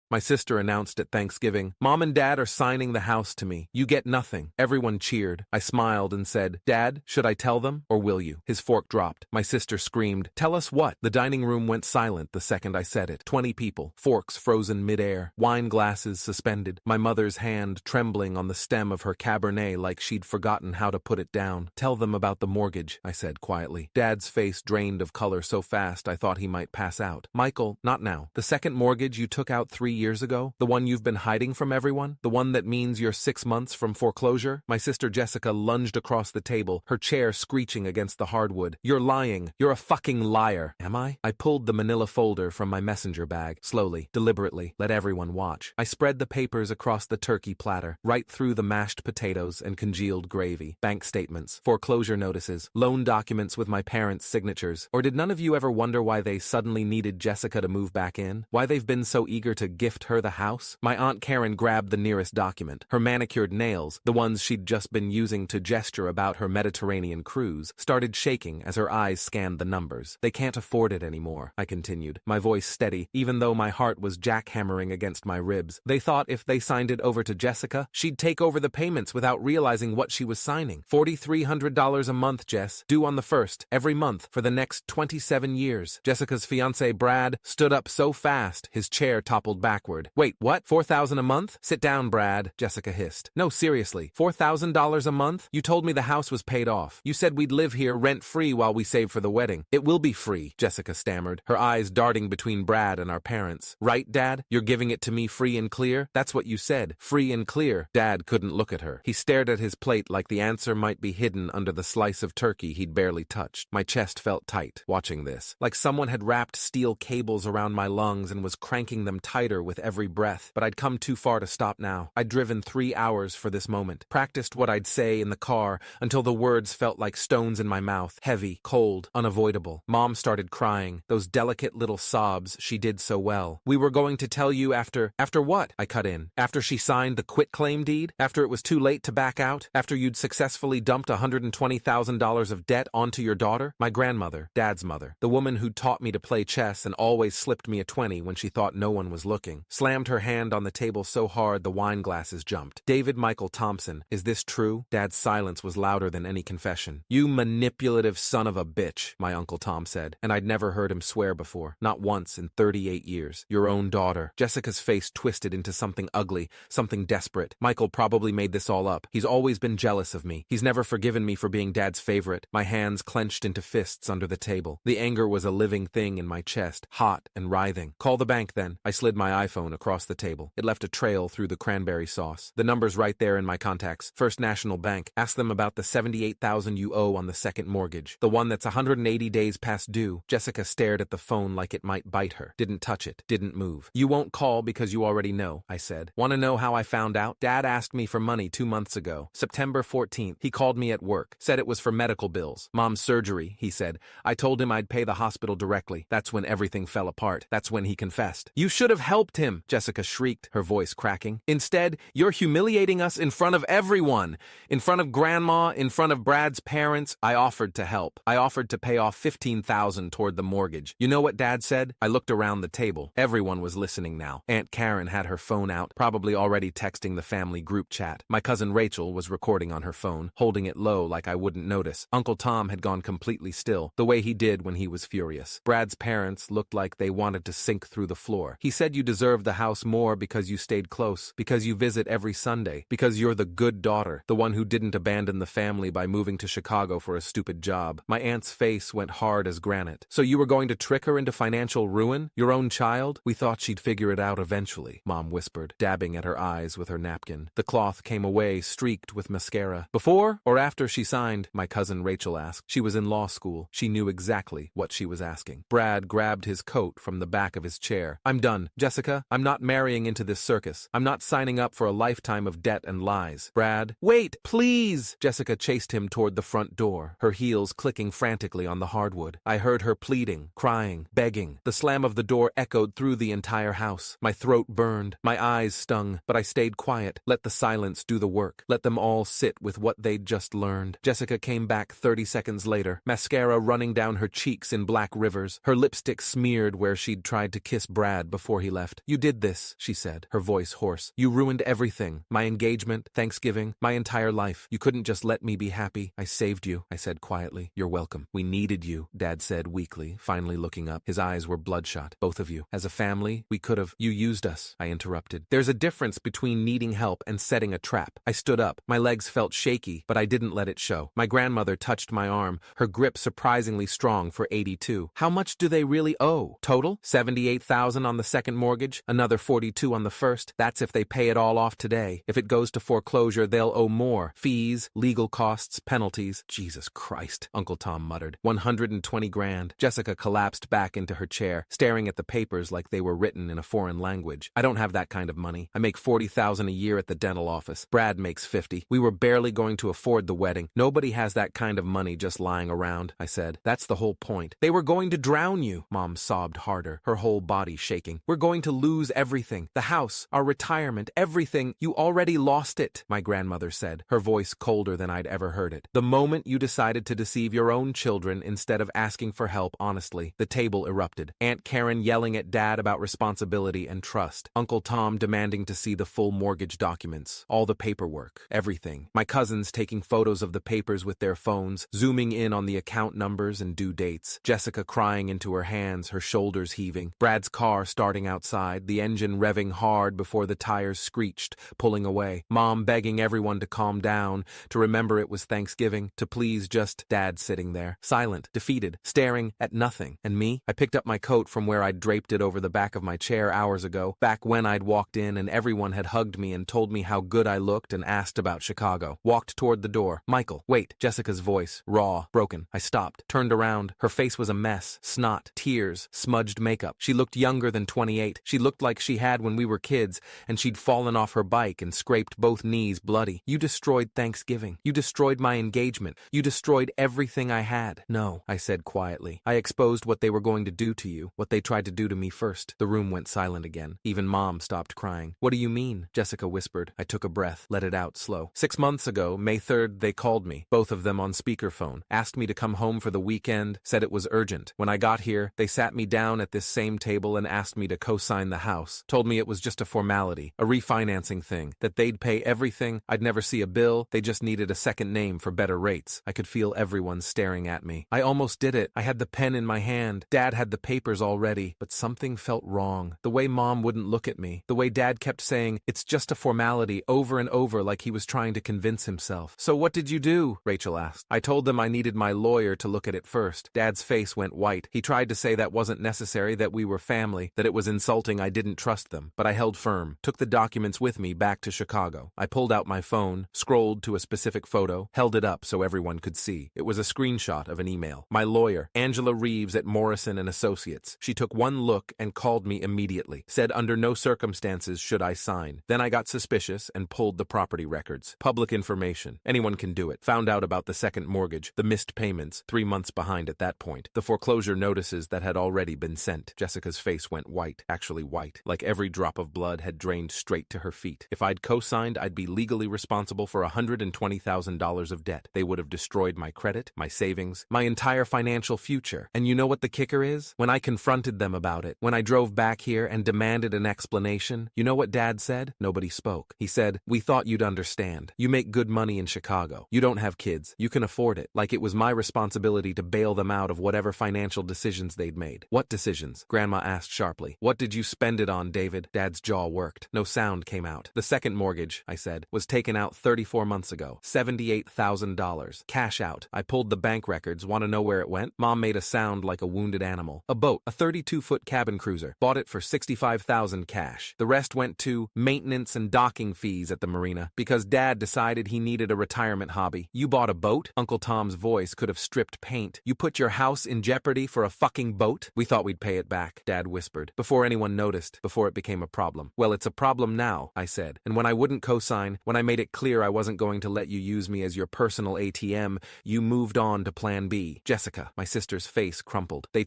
My sister announced at Thanksgiving, "Mom and Dad are signing the house to me. You get nothing." Everyone cheered. I smiled and said, "Dad, should I tell them, or will you?" His fork dropped. My sister screamed, "Tell us what?" The dining room went silent the second I said it. 20 people, forks frozen midair, wine glasses suspended, my mother's hand trembling on the stem of her Cabernet like she'd forgotten how to put it down. "Tell them about the mortgage," I said quietly. Dad's face drained of color so fast I thought he might pass out. "Michael, not now. The second mortgage you took out 3 years ago? The one you've been hiding from everyone? The one that means you're 6 months from foreclosure?" My sister Jessica lunged across the table, her chair screeching against the hardwood. "You're lying. You're a fucking liar." "Am I?" I pulled the manila folder from my messenger bag, slowly, deliberately, let everyone watch. I spread the papers across the turkey platter, right through the mashed potatoes and congealed gravy. Bank statements, foreclosure notices, loan documents with my parents' signatures. Or did none of you ever wonder why they suddenly needed Jessica to move back in? Why they've been so eager to gift her the house? My Aunt Karen grabbed the nearest document. Her manicured nails, the ones she'd just been using to gesture about her Mediterranean cruise, started shaking as her eyes scanned the numbers. "They can't afford it anymore," I continued, my voice steady, even though my heart was jackhammering against my ribs. "They thought if they signed it over to Jessica, she'd take over the payments without realizing what she was signing. $4,300 a month, Jess, due on the 1st, every month, for the next 27 years. Jessica's fiancé, Brad, stood up so fast, his chair toppled backward. "Wait, what? $4,000 a month? Sit down, Brad," Jessica hissed. "No, seriously, $4,000 a month? You told me the house was paid off. You said we'd live here rent-free while we save for the wedding." "It will be free," Jessica stammered, her eyes darting between Brad and our parents. "Right, Dad? You're giving it to me free and clear? That's what you said, free and clear." Dad couldn't look at her. He stared at his plate like the answer might be hidden under the slice of turkey he'd barely touched. My chest felt tight, watching this, like someone had wrapped steel cables around my lungs and was cranking them tighter with every breath. But I'd come too far to stop now. I'd driven 3 hours for this moment, practiced what I'd say in the car until the words felt like stones in my mouth, heavy, cold, unavoidable. Mom started crying, those delicate little sobs she did so well. "We were going to tell you after what?" I cut in. "After she signed the quitclaim deed? After it was too late to back out? After you'd successfully dumped $120,000 of debt onto your daughter?" My grandmother, Dad's mother, the woman who'd taught me to play chess and always slipped me a 20 when she thought no one was looking, slammed her hand on the table so hard the wine glasses jumped. "David Michael Thompson, is this true?" Dad's silence was louder than any confession. "You manipulative son of a bitch," my Uncle Tom said, and I'd never heard him swear before, not once in 38 years. "Your own daughter." Jessica's face twisted into something ugly, something desperate. "Michael probably made this all up. He's always been jealous of me. He's never forgiven me for being Dad's favorite." My hands clenched into fists under the table. The anger was a living thing in my chest, hot and writhing. "Call the bank then." I slid my iPhone across the table. It left a trail through the cranberry sauce. "The number's right there in my contacts. First National Bank. Ask them about the $78,000 you owe on the second mortgage. The one that's 180 days past due." Jessica stared at the phone like it might bite her. Didn't touch it. Didn't move. "You won't call because you already know," I said. "Want to know how I found out? Dad asked me for money 2 months ago. September 14th. He called me at work. Said it was for medical bills. Mom's surgery, he said. I told him I'd pay the hospital directly. That's when everything fell apart. That's when he confessed." "You should have helped him," Jessica shrieked, her voice cracking. "Instead, you're humiliating us in front of everyone. In front of Grandma, in front of Brad's parents." I offered to help. I offered to pay off $15,000 toward the mortgage. You know what Dad said? I looked around the table. Everyone was listening now. Aunt Karen had her phone out, probably already texting the family group chat. My cousin Rachel was recording on her phone, holding it low like I wouldn't notice. Uncle Tom had gone completely still, the way he did when he was furious. Brad's parents looked like they wanted to sink through the floor. "He said you deserved the house more because you stayed close, because you visit every Sunday, because you're the good daughter, the one who didn't abandon the family by moving to Chicago for a stupid job." My aunt's face went hard as granite. "So you were going to trick her into financial ruin? Your own child?" "We thought she'd figure it out eventually," Mom whispered, dabbing at her eyes with her napkin. The cloth came away streaked with mascara. "Before or after she signed?" my cousin Rachel asked. She was in law school. She knew exactly what she was asking. Brad grabbed his coat from the back of his chair. "I'm done. Jessica, I'm not marrying into this circus. I'm not signing up for a lifetime of debt and lies." "Brad, wait, please!" Jessica chased him toward the front door, her heels clicking frantically on the hardwood. I heard her pleading, crying, begging. The slam of the door echoed through the entire house. My throat burned. My eyes stung, but I stayed quiet. Let the silence do the work. Let them all sit with what they'd just learned. Jessica came back 30 seconds later, mascara running down her cheeks in black rivers, her lipstick smeared where she'd tried to kiss Brad before he left. laughed. You did this, she said, her voice hoarse. You ruined everything. My engagement, Thanksgiving, my entire life. You couldn't just let me be happy. I saved you, I said quietly. You're welcome. We needed you, Dad said weakly, finally looking up. His eyes were bloodshot. Both of you. As a family, we could have. You used us, I interrupted. There's a difference between needing help and setting a trap. I stood up. My legs felt shaky, but I didn't let it show. My grandmother touched my arm, her grip surprisingly strong for 82. How much do they really owe? Total? $78,000 on the second mortgage, another $42,000 on the first. That's if they pay it all off today. If it goes to foreclosure, they'll owe more. Fees, legal costs, penalties. Jesus Christ, Uncle Tom muttered. 120 grand. Jessica collapsed back into her chair, staring at the papers like they were written in a foreign language. I don't have that kind of money. I make $40,000 a year at the dental office. Brad makes 50. We were barely going to afford the wedding. Nobody has that kind of money just lying around, I said. That's the whole point. They were going to drown you. Mom sobbed harder, her whole body shaking. We're going to lose everything. The house, our retirement, everything. You already lost it, my grandmother said, her voice colder than I'd ever heard it. The moment you decided to deceive your own children instead of asking for help honestly, the table erupted. Aunt Karen yelling at Dad about responsibility and trust. Uncle Tom demanding to see the full mortgage documents, all the paperwork, everything. My cousins taking photos of the papers with their phones, zooming in on the account numbers and due dates. Jessica crying into her hands, her shoulders heaving. Brad's car starting outside, the engine revving hard before the tires screeched, pulling away. Mom begging everyone to calm down, to remember it was Thanksgiving, to please just. Dad sitting there, silent, defeated, staring at nothing. And me? I picked up my coat from where I'd draped it over the back of my chair hours ago, back when I'd walked in and everyone had hugged me and told me how good I looked and asked about Chicago. Walked toward the door. Michael, wait. Jessica's voice, raw, broken. I stopped, turned around. Her face was a mess. Snot, tears, smudged makeup. She looked younger than 28. She looked like she had when we were kids, and she'd fallen off her bike and scraped both knees bloody. You destroyed Thanksgiving. You destroyed my engagement. You destroyed everything I had. No, I said quietly. I exposed what they were going to do to you, what they tried to do to me first. The room went silent again. Even Mom stopped crying. What do you mean? Jessica whispered. I took a breath, let it out slow. 6 months ago, May 3rd, they called me, both of them on speakerphone, asked me to come home for the weekend, said it was urgent. When I got here, they sat me down at this same table and asked me to co-sign the house, told me it was just a formality, a refinancing thing, that they'd pay everything, I'd never see a bill, they just needed a second name for better rates. I could feel everyone staring at me. I almost did it. I had the pen in my hand. Dad had the papers already, but something felt wrong. The way Mom wouldn't look at me, the way Dad kept saying, it's just a formality, over and over like he was trying to convince himself. So what did you do? Rachel asked. I told them I needed my lawyer to look at it first. Dad's face went white. He tried to say that wasn't necessary, that we were family, that it was insulting I didn't trust them. But I held firm, took the documents with me back to Chicago. I pulled out my phone, scrolled to a specific photo, held it up so everyone could see. It was a screenshot of an email. My lawyer, Angela Reeves at Morrison & Associates. She took one look and called me immediately. Said under no circumstances should I sign. Then I got suspicious and pulled the property records. Public information. Anyone can do it. Found out about the second mortgage, the missed payments, 3 months behind at that point. The foreclosure notices that had already been sent. Jessica's face went white, actually white, like every drop of blood had drained straight to her feet. If I'd co-signed, I'd be legally responsible for $120,000 of debt. They would have destroyed my credit, my savings, my entire financial future. And you know what the kicker is? When I confronted them about it, when I drove back here and demanded an explanation, you know what Dad said? Nobody spoke. He said, we thought you'd understand. You make good money in Chicago. You don't have kids. You can afford it. Like it was my responsibility to bail them out of whatever financial decisions they'd made. What decisions? Grandma asked sharply. What did you spend it on, David? Dad's jaw worked. No sound came out. The second mortgage, I said, was taken out 34 months ago. $78,000. Cash out. I pulled the bank records. Want to know where it went? Mom made a sound like a wounded animal. A boat, a 32-foot cabin cruiser. Bought it for $65,000 cash. The rest went to maintenance and docking fees at the marina because Dad decided he needed a retirement hobby. You bought a boat? Uncle Tom's voice could have stripped paint. You put your house in jeopardy for a fucking boat? We thought we'd pay it back, Dad whispered, before anyone noticed, before it became a problem. Well, it's a problem now, I said. And when I wouldn't co-sign, when I made it clear I wasn't going to let you use me as your personal ATM, you moved on to plan B. Jessica, my sister's face crumpled. They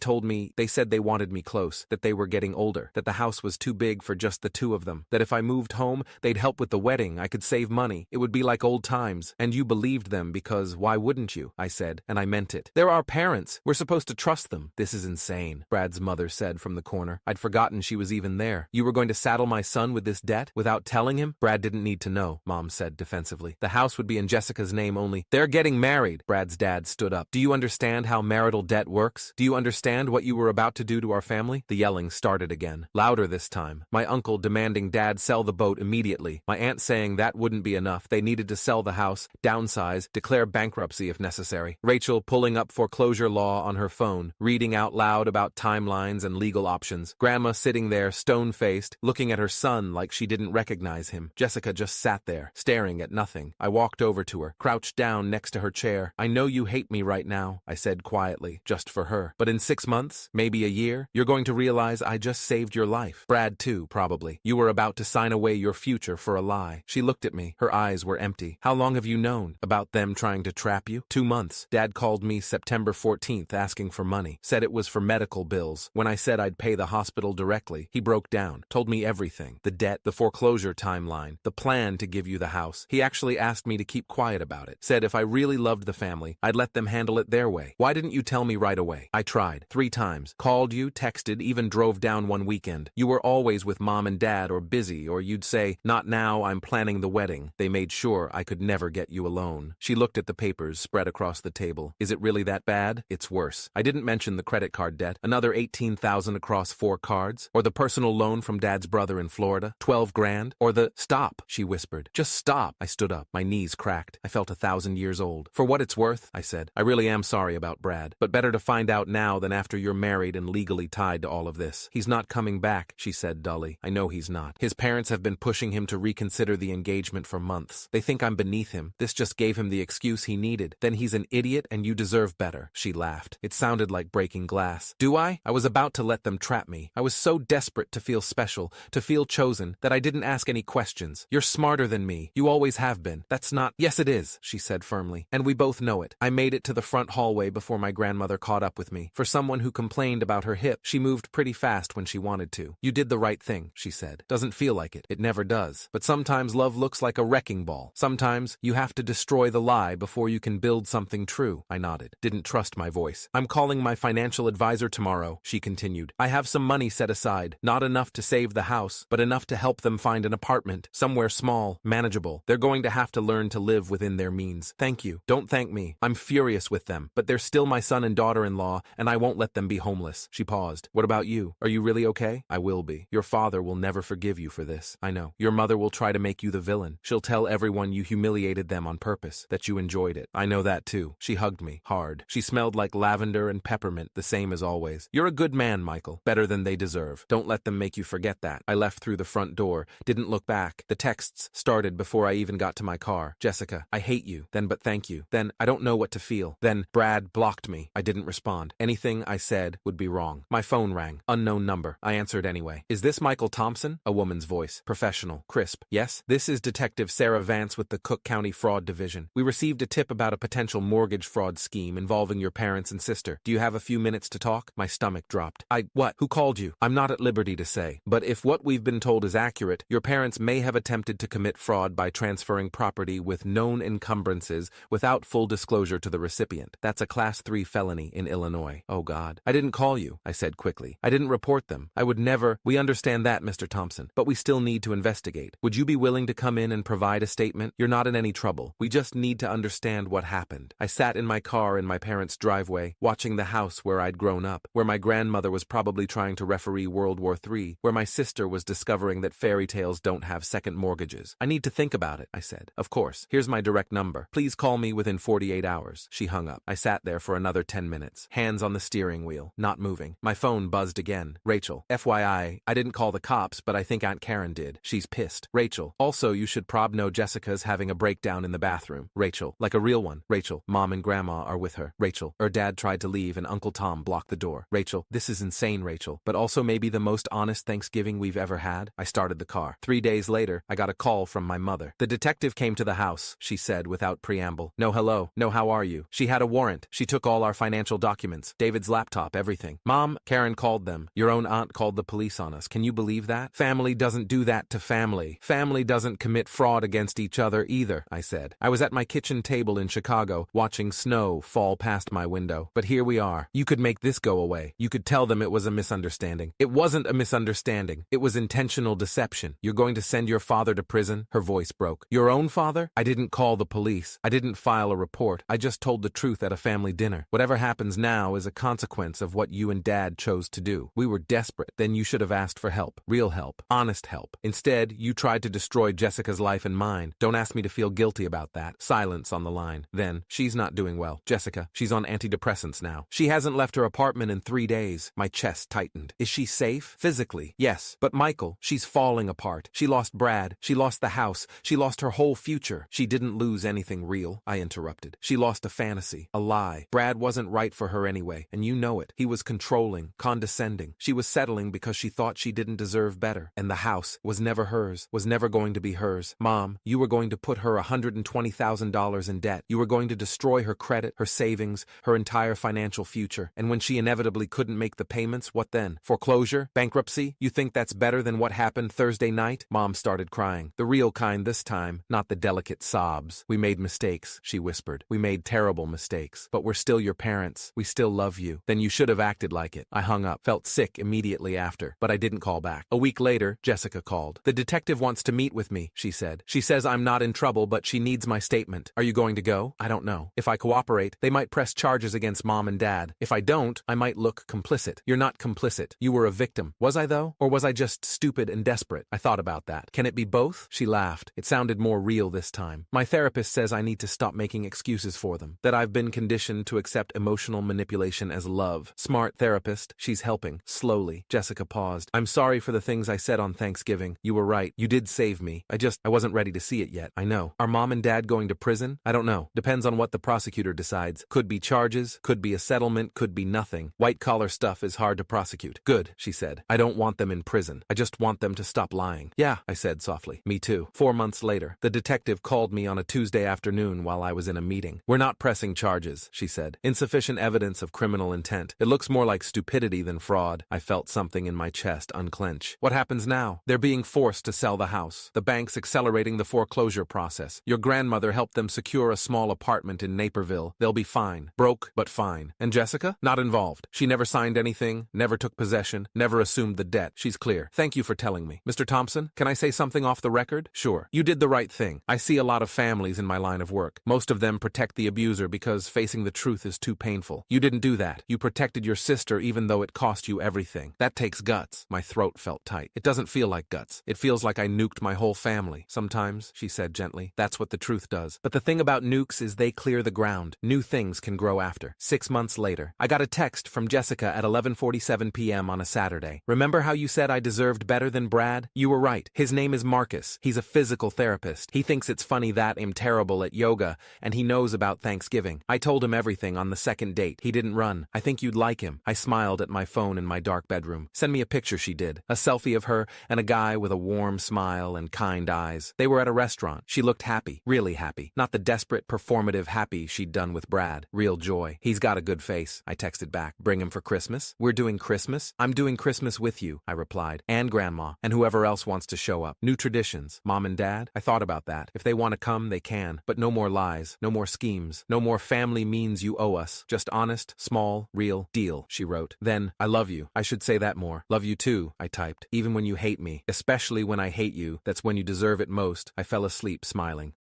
said they wanted me close, that they were getting older, that the house was too big for just the two of them, that if I moved home, they'd help with the wedding, I could save money, it would be like old times. And you believed them because why wouldn't you? I said, and I meant it. They're our parents. We're supposed to trust them. This is insane, Brad's mother said from the corner. I'd forgotten she was was even there. You were going to saddle my son with this debt without telling him? Brad didn't need to know, Mom said defensively. The house would be in Jessica's name only. They're getting married. Brad's dad stood up. Do you understand how marital debt works? Do you understand what you were about to do to our family? The yelling started again, louder this time. My uncle demanding Dad sell the boat immediately. My aunt saying that wouldn't be enough. They needed to sell the house, downsize, declare bankruptcy if necessary. Rachel pulling up foreclosure law on her phone, reading out loud about timelines and legal options. Grandma sitting there, stone-faced, looking at her son like she didn't recognize him. Jessica just sat there, staring at nothing. I walked over to her, crouched down next to her chair. I know you hate me right now, I said quietly, just for her. But in 6 months, maybe a year, you're going to realize I just saved your life. Brad too, probably. You were about to sign away your future for a lie. She looked at me. Her eyes were empty. How long have you known about them trying to trap you? 2 months. Dad called me September 14th asking for money. Said it was for medical bills. When I said I'd pay the hospital directly, he broke down. Told me everything. The debt, the foreclosure timeline, the plan to give you the house. He actually asked me to keep quiet about it. Said if I really loved the family, I'd let them handle it their way. Why didn't you tell me right away? I tried. 3 times. Called you, texted, even drove down one weekend. You were always with Mom and Dad or busy, or you'd say, not now, I'm planning the wedding. They made sure I could never get you alone. She looked at the papers spread across the table. Is it really that bad? It's worse. I didn't mention the credit card debt, another $18,000 across 4 cards, or the personal loan from Dad's brother in Florida, 12 grand, or the, stop, she whispered. Just stop. I stood up. My knees cracked. I felt 1,000 years old. For what it's worth, I said, I really am sorry about Brad, but better to find out now than after you're married and legally tied to all of this. He's not coming back, she said dully. I know he's not. His parents have been pushing him to reconsider the engagement for months. They think I'm beneath him. This just gave him the excuse he needed. Then he's an idiot and you deserve better. She laughed. It sounded like breaking glass. Do I? I was about to let them trap me. I was so desperate to feel special, to feel chosen, that I didn't ask any questions. You're smarter than me. You always have been. That's not— Yes, it is, she said firmly. And we both know it. I made it to the front hallway before my grandmother caught up with me. For someone who complained about her hip, she moved pretty fast when she wanted to. You did the right thing, she said. Doesn't feel like it. It never does. But sometimes love looks like a wrecking ball. Sometimes you have to destroy the lie before you can build something true. I nodded. Didn't trust my voice. I'm calling my financial advisor tomorrow, she continued. I have some money set aside. Not enough to save the house, but enough to help them find an apartment. Somewhere small, manageable. They're going to have to learn to live within their means. Thank you. Don't thank me. I'm furious with them, but they're still my son and daughter-in-law, and I won't let them be homeless. She paused. What about you? Are you really okay? I will be. Your father will never forgive you for this. I know. Your mother will try to make you the villain. She'll tell everyone you humiliated them on purpose, that you enjoyed it. I know that too. She hugged me, hard. She smelled like lavender and peppermint, the same as always. You're a good man, Michael. Better than they deserve. Don't let them make you forget that. I left through the front door, didn't look back. The texts started before I even got to my car. Jessica, I hate you. Then but thank you. Then I don't know what to feel. Then Brad blocked me. I didn't respond. Anything I said would be wrong. My phone rang. Unknown number. I answered anyway. Is this Michael Thompson? A woman's voice. Professional. Crisp. Yes? This is Detective Sarah Vance with the Cook County Fraud Division. We received a tip about a potential mortgage fraud scheme involving your parents and sister. Do you have a few minutes to talk? My stomach dropped. What? Who called you? I'm not at liberty to say. But if what we've been told is accurate, your parents may have attempted to commit fraud by transferring property with known encumbrances without full disclosure to the recipient. That's a Class 3 felony in Illinois. Oh God. I didn't call you, I said quickly. I didn't report them. I would never— We understand that, Mr. Thompson, but we still need to investigate. Would you be willing to come in and provide a statement? You're not in any trouble. We just need to understand what happened. I sat in my car in my parents' driveway, watching the house where I'd grown up, where my grandmother was probably trying to referee World War III, where my sister was discovering that fairy tales don't have second mortgages. I need to think about it, I said. Of course. Here's my direct number. Please call me within 48 hours. She hung up. I sat there for another 10 minutes, hands on the steering wheel, not moving. My phone buzzed again. Rachel. FYI, I didn't call the cops, but I think Aunt Karen did. She's pissed. Rachel. Also, you should prob know Jessica's having a breakdown in the bathroom. Rachel. Like a real one. Rachel. Mom and Grandma are with her. Rachel. Her dad tried to leave and Uncle Tom blocked the door. Rachel. This is insane, Rachel, but also maybe the most honest Thanksgiving we've ever had. I started the car. 3 days later, I got a call from my mother. The detective came to the house, she said without preamble. No hello. No how are you. She had a warrant. She took all our financial documents, David's laptop, everything. Mom, Karen called them. Your own aunt called the police on us. Can you believe that? Family doesn't do that to family. Family doesn't commit fraud against each other either, I said. I was at my kitchen table in Chicago, watching snow fall past my window. But here we are. You could make this go away. You could tell them it was a misunderstanding. It wasn't wasn't a misunderstanding. It was intentional deception. You're going to send your father to prison? Her voice broke. Your own father? I didn't call the police. I didn't file a report. I just told the truth at a family dinner. Whatever happens now is a consequence of what you and Dad chose to do. We were desperate. Then you should have asked for help. Real help. Honest help. Instead, you tried to destroy Jessica's life and mine. Don't ask me to feel guilty about that. Silence on the line. Then, she's not doing well. Jessica, she's on antidepressants now. She hasn't left her apartment in 3 days. My chest tightened. Is she safe? Physically, yes. But Michael, she's falling apart. She lost Brad. She lost the house. She lost her whole future. She didn't lose anything real, I interrupted. She lost a fantasy, a lie. Brad wasn't right for her anyway, and you know it. He was controlling, condescending. She was settling because she thought she didn't deserve better. And the house was never hers, was never going to be hers. Mom, you were going to put her $120,000 in debt. You were going to destroy her credit, her savings, her entire financial future. And when she inevitably couldn't make the payments, what then? Foreclosure? Bankruptcy? You think that's better than what happened Thursday night? Mom started crying. The real kind this time, not the delicate sobs. We made mistakes, she whispered. We made terrible mistakes. But we're still your parents. We still love you. Then you should have acted like it. I hung up, felt sick immediately after, but I didn't call back. A week later, Jessica called. The detective wants to meet with me, she said. She says I'm not in trouble, but she needs my statement. Are you going to go? I don't know. If I cooperate, they might press charges against Mom and Dad. If I don't, I might look complicit. You're not complicit. You were a victim. Was I though? Or was I just stupid and desperate? I thought about that. Can it be both? She laughed. It sounded more real this time. My therapist says I need to stop making excuses for them. That I've been conditioned to accept emotional manipulation as love. Smart therapist. She's helping. Slowly. Jessica paused. I'm sorry for the things I said on Thanksgiving. You were right. You did save me. I wasn't ready to see it yet. I know. Are Mom and Dad going to prison? I don't know. Depends on what the prosecutor decides. Could be charges, could be a settlement, could be nothing. White-collar stuff is hard to prosecute. Good, she said. I don't want them in prison. I just want them to stop lying. Yeah, I said softly. Me too. 4 months later, the detective called me on a Tuesday afternoon while I was in a meeting. We're not pressing charges, she said. Insufficient evidence of criminal intent. It looks more like stupidity than fraud. I felt something in my chest unclench. What happens now? They're being forced to sell the house. The bank's accelerating the foreclosure process. Your grandmother helped them secure a small apartment in Naperville. They'll be fine. Broke, but fine. And Jessica? Not involved. She never signed anything, never took possession, never assumed the debt. She's clear. Thank you for telling me. Mr. Thompson, can I say something off the record? Sure. You did the right thing. I see a lot of families in my line of work. Most of them protect the abuser because facing the truth is too painful. You didn't do that. You protected your sister even though it cost you everything. That takes guts. My throat felt tight. It doesn't feel like guts. It feels like I nuked my whole family. Sometimes, she said gently, that's what the truth does. But the thing about nukes is they clear the ground. New things can grow after. 6 months later, I got a text from Jessica at 11:47 p.m. on a Saturday. Remember how you said I deserved better than Brad? You were right. His name is Marcus. He's a physical therapist. He thinks it's funny that I'm terrible at yoga, and he knows about Thanksgiving. I told him everything on the second date. He didn't run. I think you'd like him. I smiled at my phone in my dark bedroom. Send me a picture, she did. A selfie of her and a guy with a warm smile and kind eyes. They were at a restaurant. She looked happy. Really happy. Not the desperate, performative happy she'd done with Brad. Real joy. He's got a good face. I texted back. Bring him for Christmas? We're doing Christmas? I'm doing Christmas with you, I replied. And Grandma. And whoever else wants to show up. New traditions. Mom and Dad? I thought about that. If they want to come, they can. But no more lies. No more schemes. No more family means you owe us. Just honest, small, real deal, she wrote. Then, I love you. I should say that more. Love you too, I typed. Even when you hate me. Especially when I hate you. That's when you deserve it most. I fell asleep smiling.